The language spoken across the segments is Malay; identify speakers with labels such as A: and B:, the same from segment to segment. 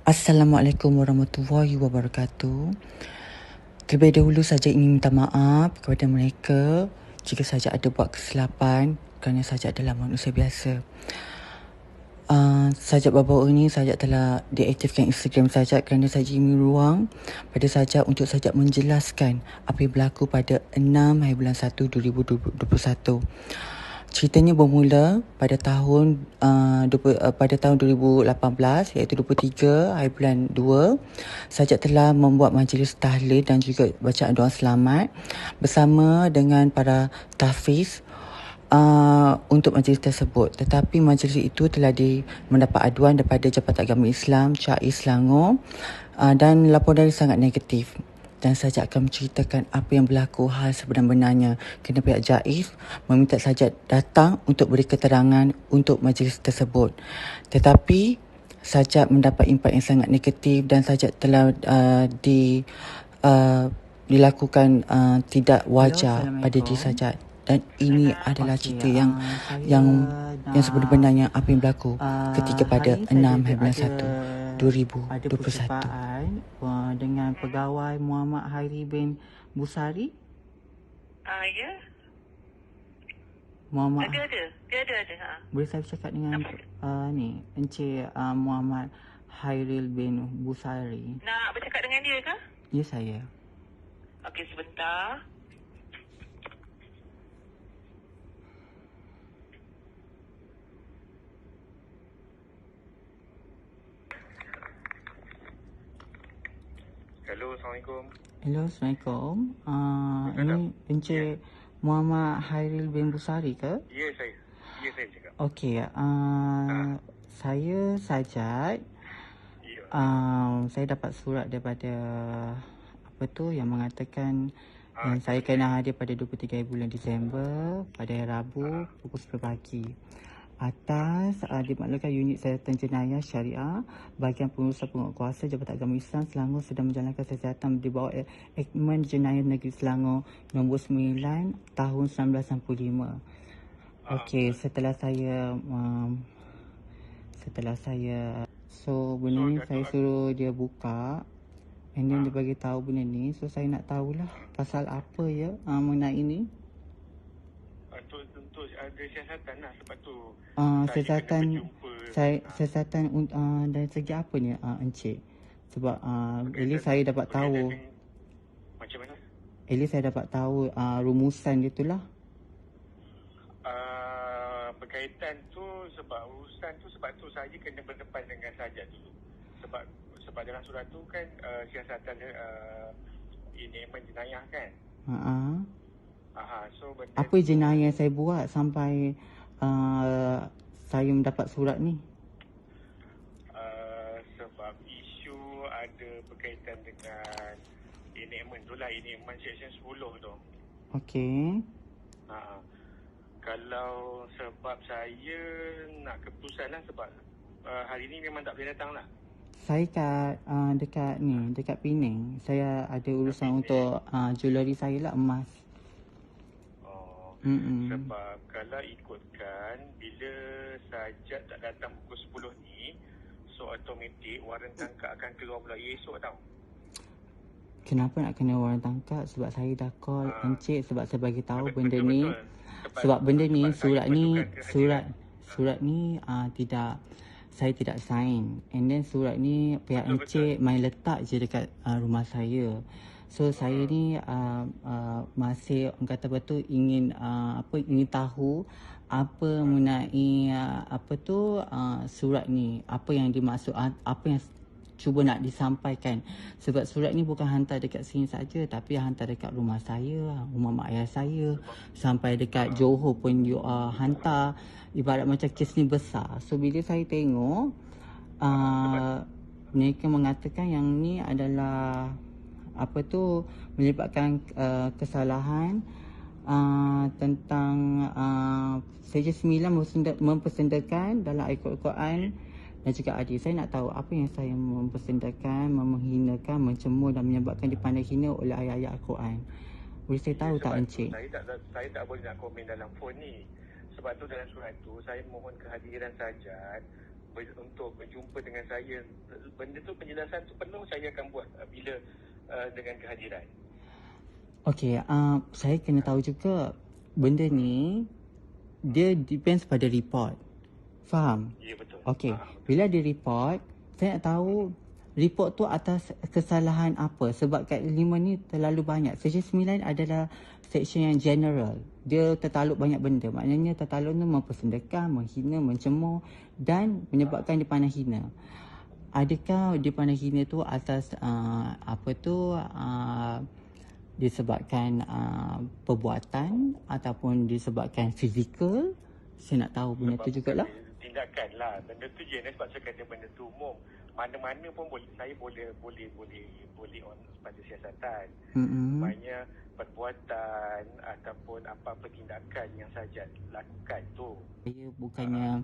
A: Assalamualaikum warahmatullahi wabarakatuh. Terlebih dahulu saja ingin minta maaf kepada mereka jika saja ada buat kesilapan kerana Sajak adalah manusia biasa. Sajak baru-baru ini Sajak telah deaktifkan Instagram Sajak kerana Sajak ingin ruang pada Sajak untuk Sajak menjelaskan apa yang berlaku pada 6 hari bulan 1 2021. Ceritanya bermula pada tahun 2018 iaitu 23 hari bulan 2. Sajak telah membuat majlis tahlil dan juga bacaan doa selamat bersama dengan para tahfiz untuk majlis tersebut. Tetapi majlis itu telah mendapat aduan daripada Jabatan Agama Islam CAIS Selangor dan laporan sangat negatif. Dan Sajak akan menceritakan apa yang berlaku hal sebenar-benarnya kerana pihak JAIF meminta Sajak datang untuk beri keterangan untuk majlis tersebut. Tetapi Sajak mendapat impak yang sangat negatif dan Sajak telah dilakukan tidak wajar pada diri Sajak. Dan ini adalah cerita yang sebenar-benarnya apa yang berlaku ketika pada 6 hari bulan 1 2021.
B: Dengan pegawai Muhammad Hairi bin Busari.
C: Ya.
B: Muhammad
C: Dia ada.
B: Boleh saya cakap dengan Encik Muhammad Hairil bin Busari?
C: Nak bercakap dengan dia ke?
B: Ya, saya.
C: Okey, sebentar.
D: Hello, Assalamualaikum.
B: Hello, Assalamualaikum. Ini Encik Muhammad Hairil bin Busari ke?
D: Ya, saya. Ya, saya cakap.
B: Okey, saya Sajak.
D: Ya.
B: Saya dapat surat daripada yang mengatakan yang saya kena hadir pada 23 bulan Disember pada hari Rabu pukul 10 pagi. Atas dimaklumkan unit siasatan jenayah syariah bahagian pengurusan penguatkuasa Jabatan Agama Islam Selangor sedang menjalankan siasatan di bawah Akmen Jenayah Negeri Selangor nombor 9 tahun 1965. Okey, setelah saya benda ni saya suruh dia buka and then dia bagi tahu benda ni, so saya nak tahulah pasal apa ya mengenai ini.
D: Untuk ada siasatan lah sebab tu
B: siasatan dari segi apa ni Encik? Sebab at least saya dapat tahu.
D: Macam mana?
B: At least saya dapat tahu rumusan dia tu lah.
D: Berkaitan tu sebab urusan tu sebab tu saya kena berdepan dengan Sajak dulu. Sebab dalam surat tu kan siasatan ini jenayah kan. So
B: apa jenayah yang saya buat sampai saya mendapat surat ni?
D: Sebab isu ada berkaitan dengan enactment tu lah, enactment section 10 tu.
B: Okey.
D: Kalau sebab saya nak keputusan lah sebab hari ni memang tak boleh datang lah.
B: Saya dekat Penang. Saya ada urusan untuk jewellery saya lah, emas.
D: Sebab kalau ikutkan bila Sajak tak datang pukul 10 ni, so automatik waran tangkap akan keluar pula esok tau.
B: Kenapa nak kena waran tangkap? Sebab saya dah call Encik sebab saya bagi tahu benda ni. Sebab benda ni surat ni tidak, saya tidak sign. And then surat ni pihak Encik main letak je dekat rumah saya. So saya ni masih orang kata betul ingin tahu apa mengenai surat ni, apa yang dimaksud, apa yang cuba nak disampaikan. Sebab surat ni bukan hantar dekat sini saja, tapi hantar dekat rumah saya, rumah mak ayah saya, sampai dekat Johor pun hantar. Ibarat macam kes ni besar. So bila saya tengok mereka mengatakan yang ni adalah melibatkan kesalahan tentang Seja 9 mempersendakan dalam Al-Quran dan juga hadis. Saya nak tahu apa yang saya mempersendakan, menghinakan, mencemooh dan menyebabkan dipandang hina oleh ayat-ayat Al-Quran. Boleh saya tahu tak Encik?
D: Saya tak boleh nak komen dalam phone ni. Sebab tu dalam surat tu saya mohon kehadiran Sajak untuk berjumpa dengan saya. Benda tu, penjelasan tu penuh saya akan buat bila dengan kehadiran.
B: Okey, saya kena tahu juga benda ni dia depends pada report. Faham?
D: Ya, betul.
B: Okey, bila di report, saya nak tahu report tu atas kesalahan apa. Sebab kat 5 ni terlalu banyak. Section 9 adalah section yang general. Dia tertaluk banyak benda. Maknanya tertaluk tu mempersendakan, menghina, mencemooh dan menyebabkan dipandang hina. Adakah dipandang hina tu atas disebabkan perbuatan ataupun disebabkan fizikal? Saya nak tahu benda tu jugalah.
D: Tindakan lah. Benda tu jenis sebab saya kata benda tu umum. Mana-mana pun saya boleh on pada siasatan. Maknanya perbuatan ataupun apa-apa tindakan yang Sajat lakukan tu.
B: Saya bukannya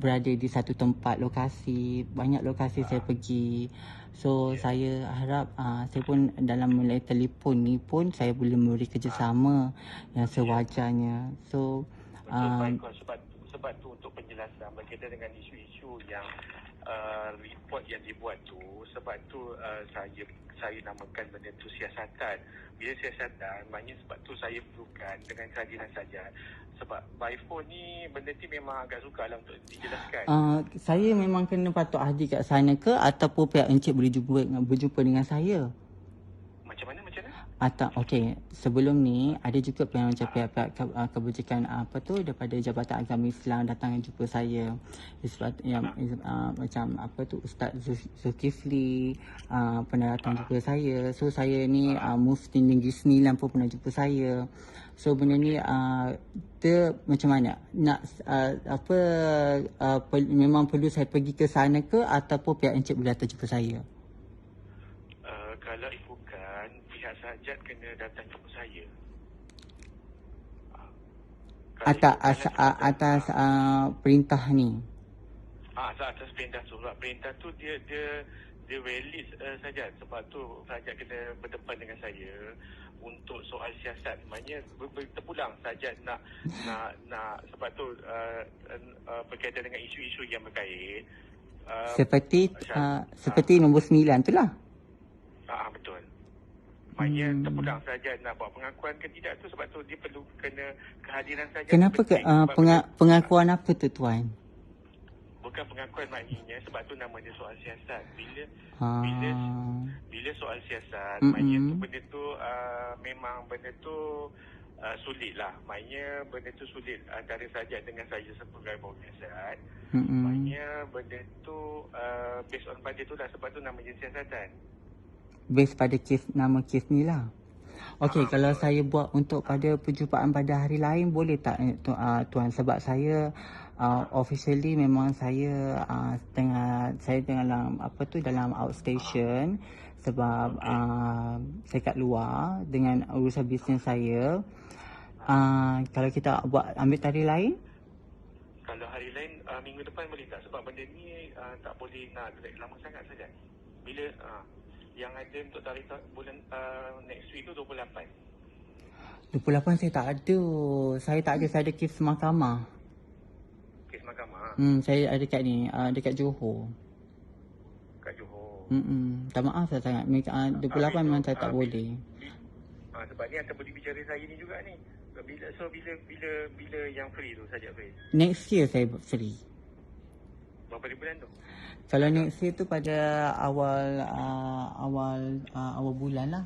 B: berada di satu tempat lokasi. Banyak lokasi saya pergi. So saya harap saya pun dalam melalui telefon ni pun saya boleh memberi kerjasama yang sewajarnya. So
D: betul, baik. Sebab tu untuk penjelasan berkaitan dengan isu-isu yang report yang dibuat tu, sebab tu saya namakan benda tu siasatan. Bila siasatan, maknanya sebab tu saya perlukan dengan kehadiran saja. Sebab by phone ni benda ni memang agak sukar lah untuk dijelaskan.
B: Saya memang kena patut hadir kat sana ke ataupun pihak Encik boleh berjumpa dengan saya?
D: Macam mana?
B: Okey, sebelum ni ada juga macam pihak-pihak kebajikan daripada Jabatan Agama Islam datang jumpa saya. Macam Ustaz Zulkifli pernah datang jumpa saya. So saya ni Mufti Negeri Sembilan pun pernah jumpa saya. So benda ni dia macam mana? Nak memang perlu saya pergi ke sana ke ataupun pihak Encik boleh datang jumpa saya?
D: Kalau bukan, pihak Sajat kena datang jumpa saya.
B: Atas perintah ni.
D: Atas perintah tu. Perintah tu dia release Sajat. Sebab tu Sajat kena berdepan dengan saya untuk soal siasat. Maknanya terpulang Sajat nak sebab tu berkaitan dengan isu-isu yang berkait.
B: Seperti nombor 9 tu lah.
D: Betul. Maknanya terpulang saja nak buat pengakuan ke tidak tu, sebab tu dia perlu kena kehadiran saja.
B: Kenapa pengakuan apa tu tuan?
D: Bukan pengakuan maknanya, sebab tu nama dia soal siasat. Bila soal siasat, maknanya tu benda tu memang benda tu sulit lah. Maknanya benda tu sulit antara Sajat dengan saya sebagai penasihat. Maknanya benda tu based on pada tu lah, sebab tu nama dia siasatan.
B: Base pada nama kes ni lah. Okey, kalau saya buat untuk pada perjumpaan pada hari lain boleh tak tuan? Sebab saya officially memang saya tengah dalam outstation sebab saya kat luar dengan urusan bisnes saya. Kalau kita ambil tarikh lain?
D: Kalau hari lain minggu depan boleh tak? Sebab benda ni tak boleh nak lama sangat saja. Bila yang ada untuk tarikh bulan next week tu 28.
B: 28 saya tak ada. Saya ada kes mahkamah.
D: Kes mahkamah?
B: Saya ada dekat ni, dekat Johor.
D: Kat Johor?
B: Tak maaf saya sangat. 28 memang saya tak boleh.
D: Sebab ni akan boleh bicara saya ni juga ni. Bila yang free tu saja free?
B: Next year saya free.
D: Berapa bulan tu?
B: Kalau next year tu pada awal bulan lah.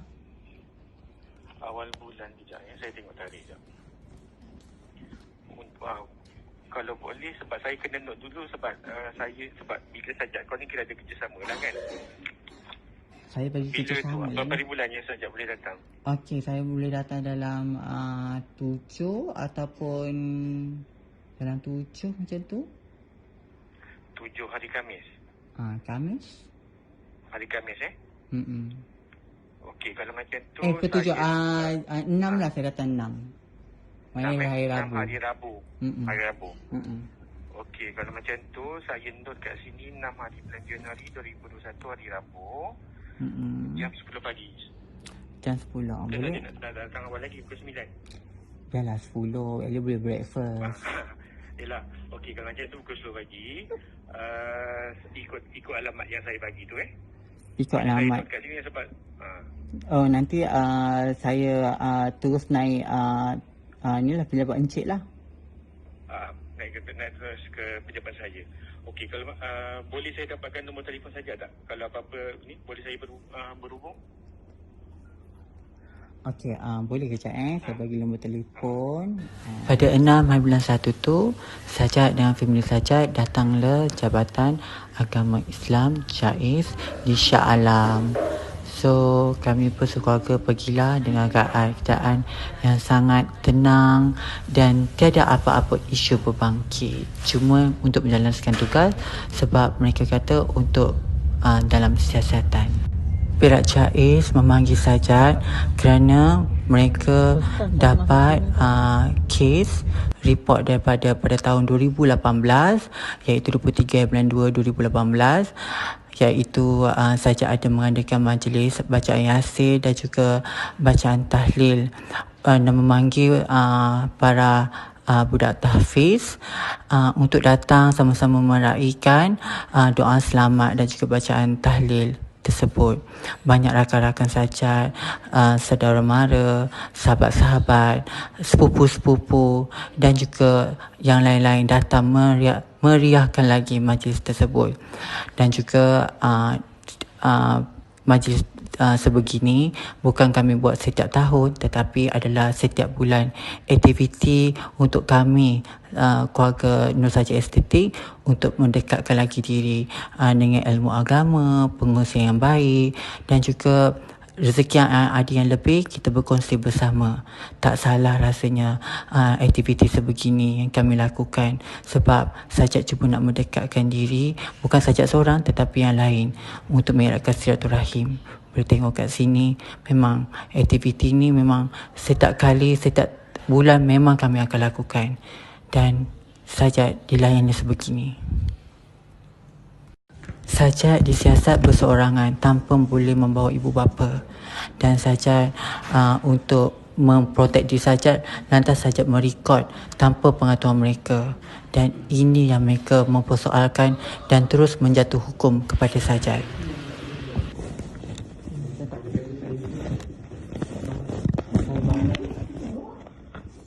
D: Awal bulan sekejap ya. Saya tengok tarikh sekejap. Kalau boleh, sebab saya kena note dulu sebab bila saja kau ni kira ada kerjasama lah kan.
B: Saya bagi kerjasama
D: lah. Berapa bulan yang saja boleh datang?
B: Okey, saya boleh datang dalam 7 ataupun dalam 7 macam tu.
D: 7 hari Khamis.
B: Khamis?
D: Hari Khamis Okey, kalau macam tu
B: ke-7 6 lah saya datang 6. Hari Rabu.
D: Hari Rabu. Okey, kalau macam tu saya note kat sini 6 hari bulan Januari 2021 hari Rabu. Jam 10 pagi.
B: Jam 10 boleh?
D: Dah datang awal lagi pukul 9.
B: Biarlah 10, boleh breakfast.
D: Yelah. Okey, kalau macam tu pukul 10 pagi. ikut alamat yang saya bagi tu
B: Ikut
D: Saya
B: alamat.
D: ikut kat sini sebab
B: Oh, nanti saya terus naik inilah pejabat encik lah.
D: naik terus ke pejabat saya. Okey, kalau boleh saya dapatkan nombor telefon saja tak? Kalau apa-apa ni boleh saya berhubung?
B: Okey, boleh kejap saya bagi nombor telefon.
A: Pada 6 hari bulan 1 tu, Sajat dengan family Sajat datanglah Jabatan Agama Islam JAIS di Shah Alam. So, kami pun sekeluarga pergilah dengan keadaan yang sangat tenang dan tiada apa-apa isu berbangkit. Cuma untuk menjalankan tugas sebab mereka kata untuk dalam siasatan. Pihak JAIS memanggil Sajat kerana mereka dapat kes report daripada pada tahun 2018 iaitu 23 bulan 2 2018 iaitu Sajat ada mengadakan majlis bacaan Yasin dan juga bacaan tahlil dan memanggil para budak tahfiz untuk datang sama-sama meraihkan doa selamat dan juga bacaan tahlil tersebut. Banyak rakan-rakan Sajat, saudara mara, sahabat-sahabat, sepupu-sepupu dan juga yang lain-lain datang meriahkan lagi majlis tersebut. Dan juga majlis sebegini bukan kami buat setiap tahun tetapi adalah setiap bulan, aktiviti untuk kami keluarga Nur Sajat Estetik untuk mendekatkan lagi diri dengan ilmu agama, pengurusan yang baik dan juga rezeki yang ada yang lebih kita berkongsi bersama. Tak salah rasanya aktiviti sebegini yang kami lakukan sebab Sajat cuba nak mendekatkan diri bukan Sajat seorang tetapi yang lain untuk mengeratkan silaturahim. Boleh tengok kat sini memang aktiviti ni memang setiap bulan memang kami akan lakukan dan Sajat dilayani sebegini. Sajat disiasat berseorangan tanpa boleh membawa ibu bapa dan Sajat untuk memprotek diri Sajat lantas Sajat merekod tanpa pengetahuan mereka dan ini yang mereka mempersoalkan dan terus menjatuh hukum kepada Sajat.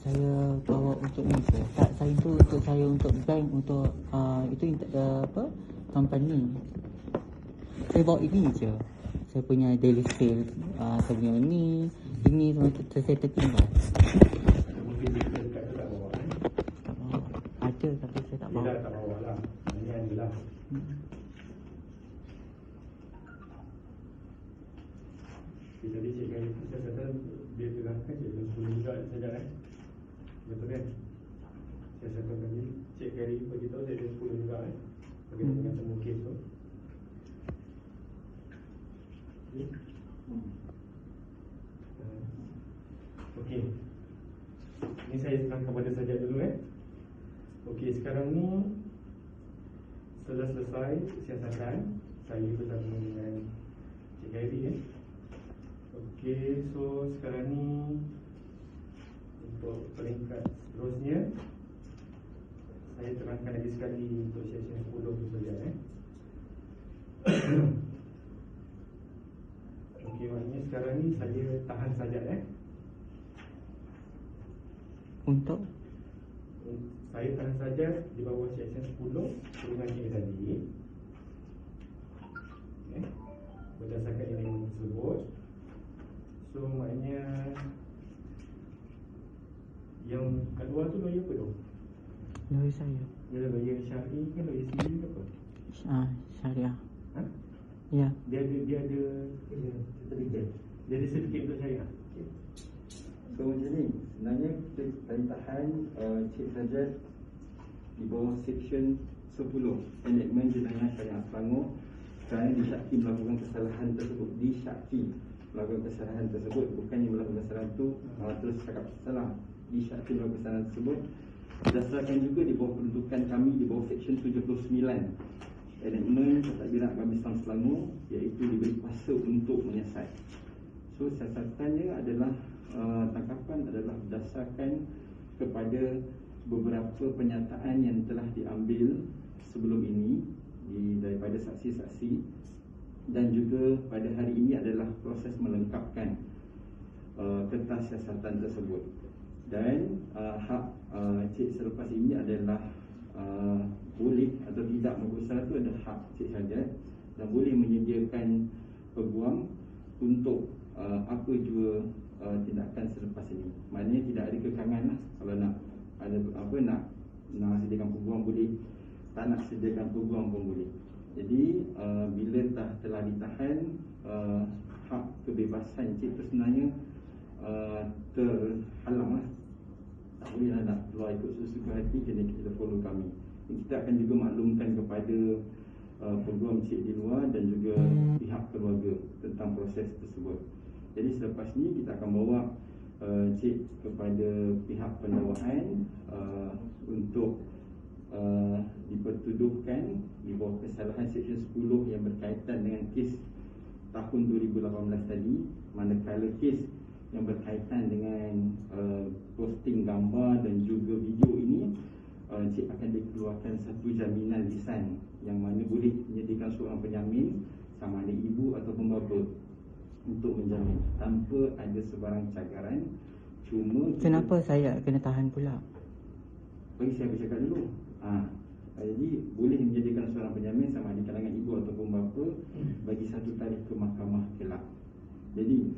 B: Saya bawa untuk ni ke? Tak, saya tu untuk saya untuk bank untuk itu apa? Company. Saya bawa ini je. Saya punya daily sales. Saya punya ini semua saya tertinggal. Tak bawa. Ada tapi saya tak bawa.
E: Tak bawa lah. Ini adalah. Jadi Cik Gari itu saya kata dia terangkan Cik Gari 10 juga saja betul kan? Saya kata tadi Cik Gari beritahu saya 10 juga berkaitan dengan semua kes tu. Okey. Ini saya serahkan kepada Sajat dulu Okey, sekarang ni setelah selesai siasatan saya bersama dengan Cik Gary Okey, so sekarang ni untuk peringkat seterusnya saya terangkan lagi sekali untuk sesi 10 tu saja Okey, maknanya sekarang ni saya tahan saja
B: Untuk
E: saya tahan saja di bawah sesi 10 dengan ini tadi berdasarkan ilmu tersebut. So maknanya yang kedua tu lawyer apa tu?
B: lawyer saya.
E: Dia lawyer syar'i ke lawyer sendiri ke apa?
B: Syariah.
E: Ha?
B: Ya.
E: Dia ada sertifikat. Dia ada sertifikat untuk syariah.
F: So macam ni, sebenarnya kita tahan Cik Sajat di bawah Seksyen 10 Enactment Jenayah Syariah Selangor kerana disyaki melakukan kesalahan tersebut. Disyaki melakukan kesalahan tersebut, bukannya melakukan kesalahan itu terus cakap salah. Disyaki melakukan kesalahan tersebut berdasarkan juga di bawah kedudukan kami di bawah Seksyen 79 Enactment Pentadbiran Agama Islam Selangor, iaitu diberi kuasa untuk menyiasat. So siasatannya adalah tangkapan adalah berdasarkan kepada beberapa penyataan yang telah diambil sebelum ini daripada saksi-saksi, dan juga pada hari ini adalah proses melengkapkan kertas siasatan tersebut. Dan hak cik selepas ini adalah boleh atau tidak berusaha itu adalah hak cik saja, dan boleh menyediakan peguam untuk apa jua tindakan selepas ini. Maknanya tidak ada kekangan lah. Kalau nak ada apa nak sediakan peguam boleh, tak nak sediakan peguam pun boleh. Jadi bila telah ditahan, hak kebebasan cik tu sebenarnya terhalang lah. Tak boleh lah nak keluar ikut sesuka hati, kena kita follow kami. Kita akan juga maklumkan kepada peguam cik di luar dan juga pihak keluarga tentang proses tersebut. Jadi selepas ni kita akan bawa cik kepada pihak pendakwaan untuk dipertuduhkan di bawah kesalahan Seksyen 10 yang berkaitan dengan kes tahun 2018 tadi, manakala kes yang berkaitan dengan posting gambar dan juga video ini, cik akan dikeluarkan satu jaminan lisan yang mana boleh menyediakan seorang penjamin, sama ada ibu ataupun bapa, untuk menjamin tanpa ada sebarang cagaran. Cuma
B: Kenapa saya kena tahan pula?
F: bagi saya bercakap dulu. Jadi boleh menjadikan seorang penjamin sama ada di kalangan ibu ataupun bapa bagi satu tarikh ke mahkamah kelak. Jadi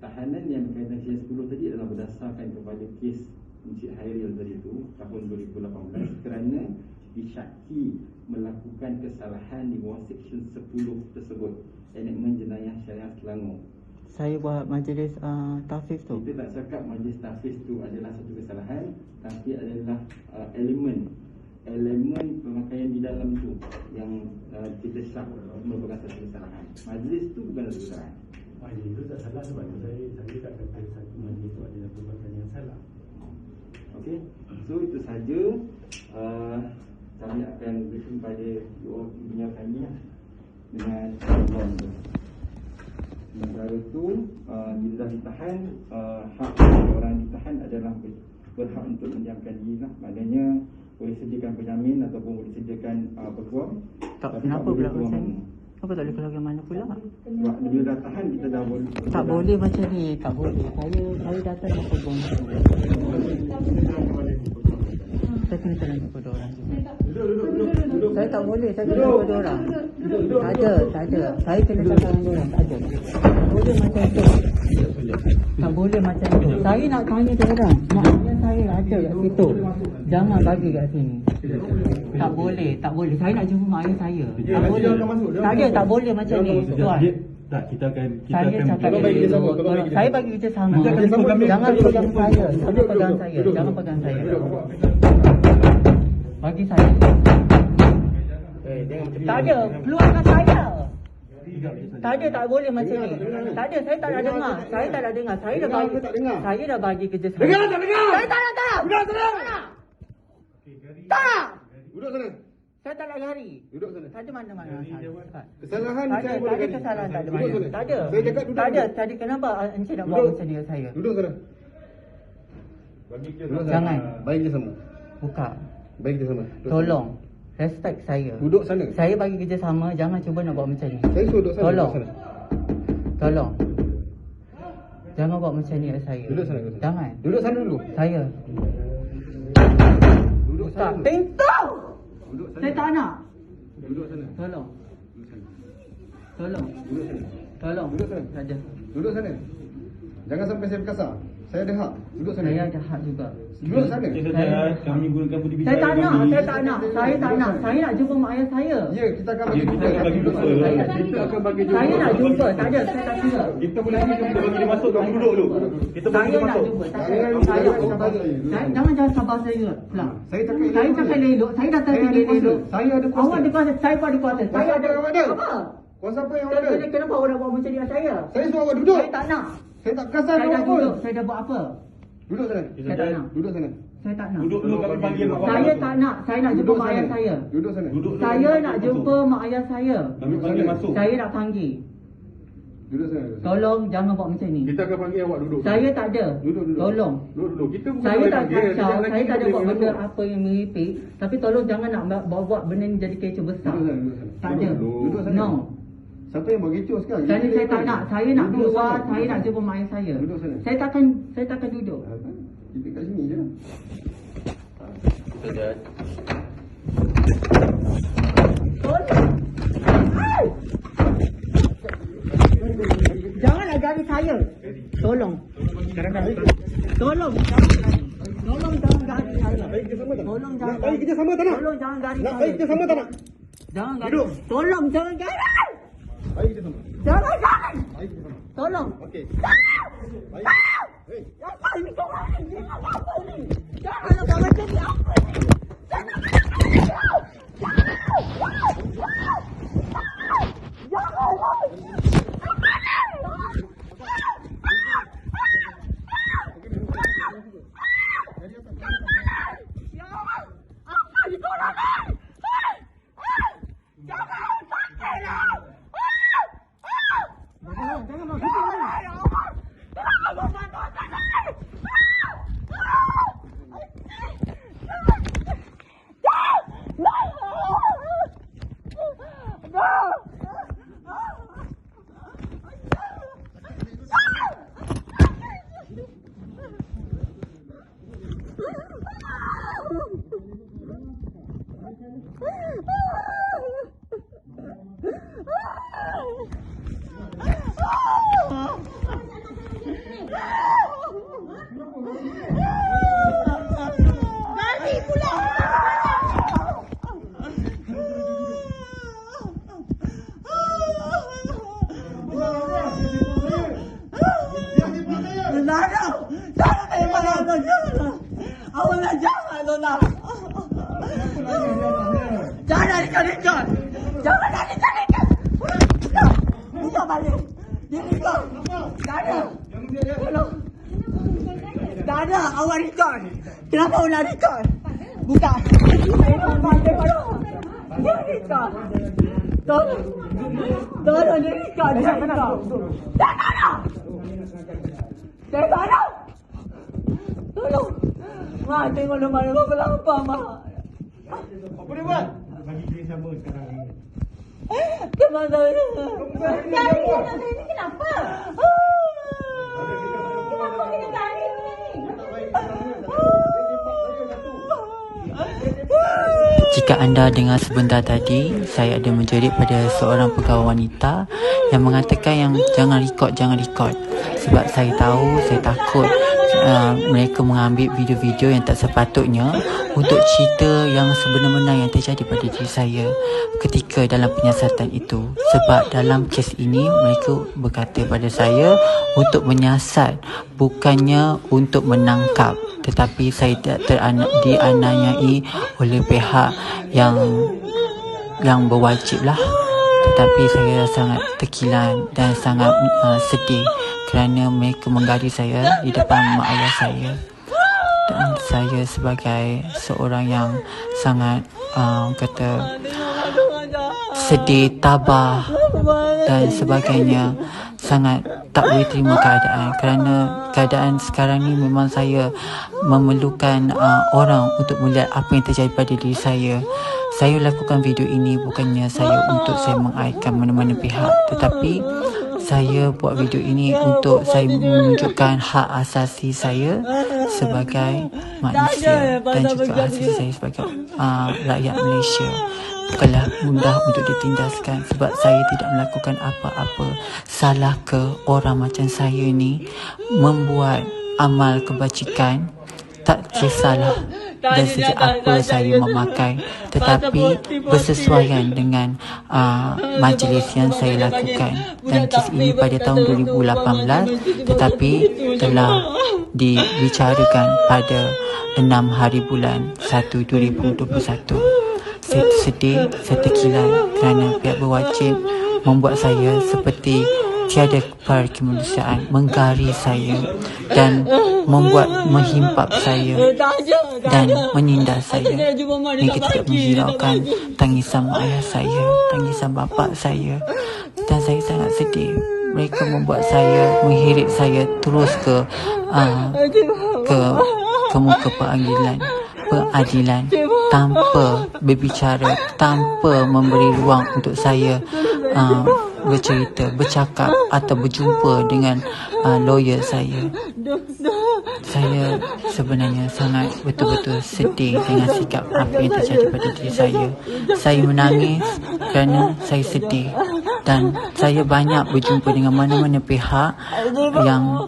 F: tahanan yang berkaitan Seksyen 10 tadi adalah berdasarkan kepada kes Encik Hairil tadi itu tahun 2018 kerana disyaki melakukan kesalahan di bawah Seksyen 10 tersebut, Enakmen Jenayah Syariah Selangor.
B: Saya buat majlis tahfiz tu.
F: Kita tak cakap majlis tahfiz tu adalah satu kesalahan, tapi adalah elemen pemakaian di dalam tu yang kita syak merupakan satu kesalahan. Majlis tu bukan satu kesalahan.
E: Majlis itu tak salah sebab saya tak kata satu majlis itu adalah perbuatan yang salah.
F: Okey, so itu saja. Kami akan berikan pada dunia kami dengan peguam tu. Sementara itu, bila dah ditahan, hak orang ditahan adalah berhak untuk mendiamkan diri lah. Maknanya boleh sediakan penjamin ataupun boleh sediakan peguam.
B: Kenapa pula macam ni? Kenapa tak boleh keluar ke mana pula?
F: Sebab bila dah tahan, kita dah boleh.
B: Tak boleh macam ni, tak boleh. Saya datang ke peguam tu. Saya kena jalan kepada orang juga. Saya tak boleh, saya kena kepada orang. Tak ada. Saya kena jalan kepada orang, tak ada. Tak boleh macam tu. Tak boleh macam tu. Saya nak tanya dia orang. Maknanya saya ada kat situ. Jangan bagi kat sini. Tak boleh. Saya nak jumpa mak ayah saya. Tak boleh. Tak boleh macam ni, tuan.
E: Tak, kita akan
B: Cakap saya bagi kerja sama. Jangan pegang saya. Jangan pegang saya. Bagi saya. Tak ada, keluarkan saya. Tak ada, tak boleh macam ni. Tak ada, saya tak nak dengar. Saya dah bagi kerja sama. Dengar tak dengar? Saya tak nak. Tak.
G: Duduk sana.
B: Saya tak nak lari.
G: Duduk sana.
B: Tak ada mana-mana.
G: Kesalahan
B: Tak
G: saya
B: ada,
G: boleh ganti.
B: kesalahan, tak ada
G: Duduk
B: mana.
G: sana.
B: Tak ada.
G: Saya cakap duduk.
B: Tak ada. Tadi kenapa Encik nak buat macam ni dengan saya?
G: Duduk sana. Duduk sana.
B: Jangan.
G: Baik je sama.
B: Buka.
G: Baik je sama. Duduk
B: Tolong. Respect saya.
G: Duduk sana.
B: Saya bagi kerja sama, jangan cuba nak buat macam ni.
G: Saya suruh duduk sana.
B: Tolong.
G: Duduk sana.
B: Tolong. Jangan buat macam ni dengan saya.
G: Duduk sana.
B: Jangan.
G: Duduk sana dulu.
B: Saya.
G: Duduk sana.
B: Tak. Pintu!
G: Duduk sana.
B: Saya tak nak.
G: Duduk sana.
B: Tolong.
G: Duduk sana.
B: Tolong.
G: Duduk sana.
B: Tolong.
G: Duduk sana.
B: Tak ada.
G: Duduk sana. Jangan sampai saya berkasar. Saya ada hak. Duduk sana.
B: Saya ada hak juga.
G: Duduk sana.
E: Kami gunakan budi
B: Saya tak nak. Saya tak nak. Saya nak jumpa mak ayah saya.
G: Ya, kita akan bagi jumpa.
E: Duduk sana.
G: Kita akan bagi jumpa.
B: Saya nak jumpa. Tak ada. Saya tak kira.
E: Kita boleh bagi dia masuk, kamu duduk dulu. Kita bagi
B: Saya
E: dia
B: nak
E: masuk.
B: jumpa. Tak
G: Jangan
B: ada. Saya.
G: sabar saya.
B: Jangan sabar saya pula.
G: Saya cakap
B: Saya cakap elok. Saya datang
G: Saya
B: sini
G: ada kuasa.
B: elok.
G: Saya ada kuasa.
B: Awak ada kuasa. Saya pun ada kuasa. Saya
G: Kuasa
B: ada.
G: apa awak ada?
B: Apa?
G: Kuasa apa yang awak ada?
B: Kenapa awak nak buat macam ni dengan saya?
G: Saya suruh awak duduk.
B: Saya tak nak.
G: Saya tak kasar
B: Saya dah
G: awak pun.
B: duduk. Saya dah buat apa?
G: Duduk sana.
B: Saya tak nak.
G: Duduk sana.
B: Saya tak nak.
E: Duduk dulu, kami panggil mak bapak.
B: Saya tak nak. Saya nak jumpa
G: Duduk
B: mak ayah
G: sana.
B: saya.
G: Duduk sana.
E: Duduk dulu,
B: Saya
E: kami
B: nak
E: masuk.
B: jumpa mak ayah saya.
E: Kami panggil masuk.
B: Saya nak panggil.
G: Duduk sana.
B: Tolong jangan buat macam ni.
G: Kita akan panggil awak duduk.
B: Saya tak ada.
G: Duduk.
B: Tolong.
G: Duduk. Kita bukan
B: Saya tak
G: panggil.
B: kacau. Saya tak ada buat benda
G: duduk.
B: apa yang meripik. Tapi tolong jangan nak buat benda ni jadi kecoh besar.
G: Duduk sana.
B: Tak ada.
G: Duduk sana.
B: No.
G: Siapa yang buat kecoh sekarang?
B: Kerana saya tak nak. Saya nak
G: Duduk
B: keluar.
G: sana.
B: Saya nak jumpa mak ayah saya.
G: Duduk sana.
B: Saya takkan duduk.
G: Kita kat sini je.
B: Jangan nak garis saya. Tolong. Tolong. Tolong jangan garis saya. Tolong jangan.
G: Baik kita sama tak nak?
B: Tolong jangan garis
G: Nak
B: saya.
G: baik kita sama tak nak?
B: Jangan garis.
G: Duduk.
B: Tolong jangan garis.
G: Baik kita sama.
B: Jangan garis.
G: Baik kita sama.
B: Tolong.
G: Okey. Baik. Hei.
B: Apa ini kau orang ni? Apa ni? Jangan buat macam ni. Apa ni? Jangan ikut-ikut. Jangan ikut-ikut. Buka balik. Dia ikut. Tak ada. Tolong. Tak ada. Awak ikut. Kenapa awak nak ikut? Buka. Dia ikut. Tolong. Tolong dia ikut. Dia ikut. Tak ada. Saya tak ada. Tolong. Mak tengok lemah berapa mak.
G: Apa dia buat? Bagi dia sama sekarang ni.
B: Teman saya.
H: Cari anak saya ni kenapa? Kenapa kena cari ni?
A: Jika anda dengar sebentar tadi, saya ada menjerit pada seorang pegawai wanita yang mengatakan yang jangan record. Sebab saya tahu, saya takut mereka mengambil video-video yang tak sepatutnya untuk cerita yang sebenar-benar yang terjadi pada diri saya ketika dalam penyiasatan itu. Sebab dalam kes ini mereka berkata pada saya untuk menyiasat, bukannya untuk menangkap, tetapi saya dianiayai oleh pihak yang berwajib lah. Tetapi saya sangat terkilan dan sangat sedih kerana mereka menggaris saya di depan mak ayah saya. Dan saya sebagai seorang yang sangat sedih, tabah dan sebagainya, sangat tak boleh terima keadaan kerana keadaan sekarang ni memang saya memerlukan orang untuk melihat apa yang terjadi pada diri saya. Saya lakukan video ini bukannya saya untuk saya mengaitkan mana-mana pihak, tetapi saya buat video ini untuk saya menunjukkan hak asasi saya sebagai manusia dan juga asasi saya sebagai rakyat Malaysia. Bukanlah mudah untuk ditindaskan sebab saya tidak melakukan apa-apa. Salah ke orang macam saya ni membuat amal kebajikan? Tak kisahlah dan sejak apa saya memakai, tetapi bersesuaian dengan majlis yang saya lakukan. Dan kes ini pada tahun 2018 tetapi telah dibicarakan pada 6 hari bulan 1 2021. Saya sedih, saya terkilan kerana pihak berwajib membuat saya seperti tiada kemanusiaan, menggaris saya dan menghimpap saya dan menindas saya. Mereka tidak menghiraukan tangisan mak ayah saya, tangisan bapa saya, dan saya sangat sedih
B: mereka membuat saya, mengheret saya terus ke muka pengadilan tanpa berbicara, tanpa memberi ruang untuk saya bercerita, bercakap atau berjumpa dengan lawyer saya. Saya sebenarnya sangat betul-betul sedih dengan sikap apa yang terjadi pada diri saya. Saya menangis kerana saya sedih dan saya banyak berjumpa dengan mana-mana pihak yang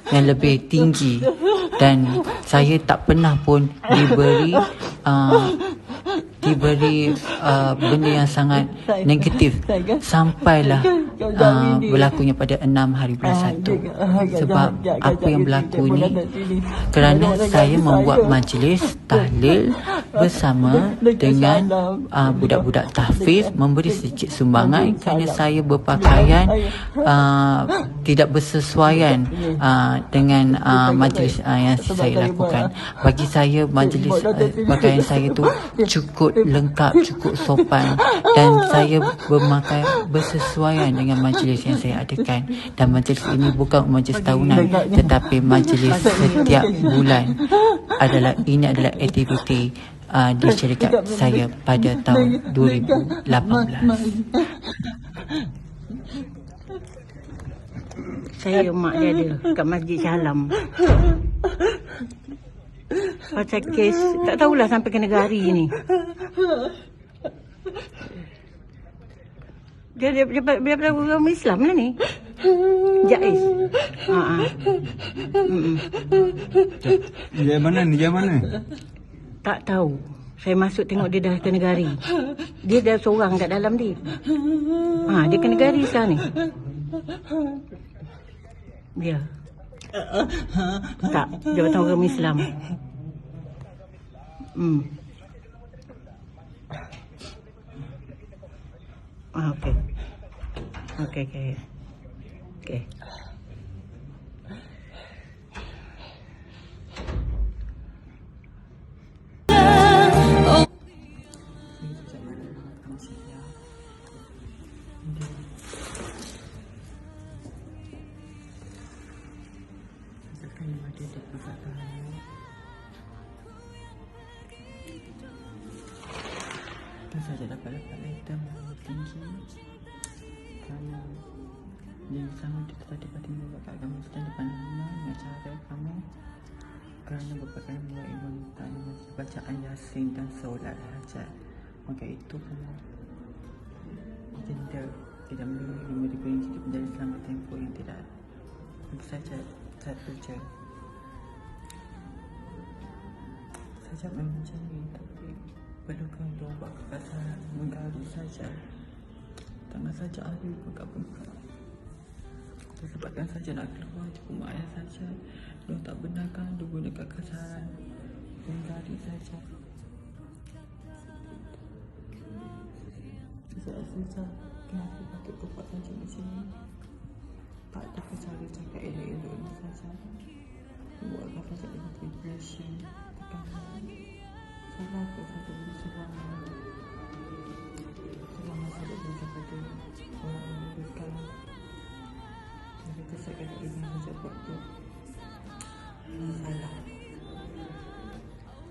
B: lebih tinggi dan saya tak pernah pun diberi benda yang sangat negatif sampailah berlakunya pada 6 hari bulan 1. Sebab apa yang berlaku ni kerana saya membuat majlis tahlil bersama dengan budak-budak tahfiz, memberi sedikit sumbangan kerana saya berpakaian tidak bersesuaian dengan majlis yang saya lakukan. Bagi saya majlis pakaian saya tu cukup lengkap, cukup sopan dan saya bersesuaian dengan majlis yang saya adakan. Dan majlis ini bukan majlis tahunan tetapi majlis setiap bulan. Ini adalah aktiviti di syarikat saya pada tahun 2018.
I: Saya mak dia ada kat Masjid Syalam. Pasal kes tak tahulah sampai ke negara ni. Dia daripada agama Islam lah ni. Jais.
J: Dia mana ni? Dia mana?
I: Tak tahu. Saya masuk tengok dia dah ke negari. Dia dah seorang kat dalam dia. Dia ke negari sekarang ni. Dia. Tak, dia bertanggung agama Islam. Okey. Okey.
B: Saja dapat letter yang tinggi kerana dia sama tiba-tiba buat kamu sedang depan rumah dengan cara kamu kerana berpakaian mulai wanita dengan bacaan Yasin dan solat hajat, maka itu kamu tidak boleh diperinci di penjara selama tempoh yang tidak saja satu je saja mencari, tapi perlukan untuk buat kekasaran menggaris saja. Tangan saja ahli bengkak-bengkak. Kesempatan saja nak keluar cukup ayah saja. Dia tak benarkan dia guna kekasaran menggaris saja. Saja kenapa patut buat saja macam ni? Tak ada cara cakap elok-elok ni saja. Buatkan saja dengan depression, tekanan. Salah aku saja beri serangan saja beri kepada orang yang membutuhkan. Mereka saya kata ini saja buat tu salah.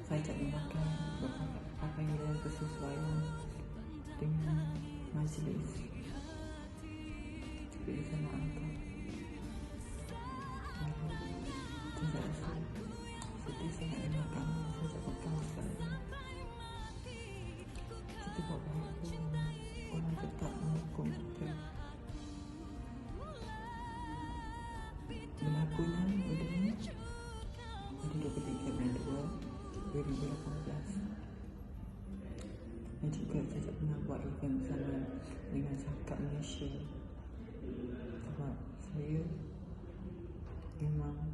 B: Saya tak memakan apa yang bersesuaian dengan majlis. Jadi saya maafkan. Tidak rasa sedih sangat dengan kamu. Saya tak pegang sekali. Kita buat bahagia. Orang tetap menghukum kita. Berlakunya benda ni pada 23 bulan 2 2018. Dan juga saya tak pernah buat event bersama dengan Zakat Malaysia. Sebab saya memang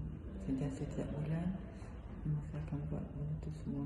B: sentiasa setiap bulan saya akan buat benda tu semua.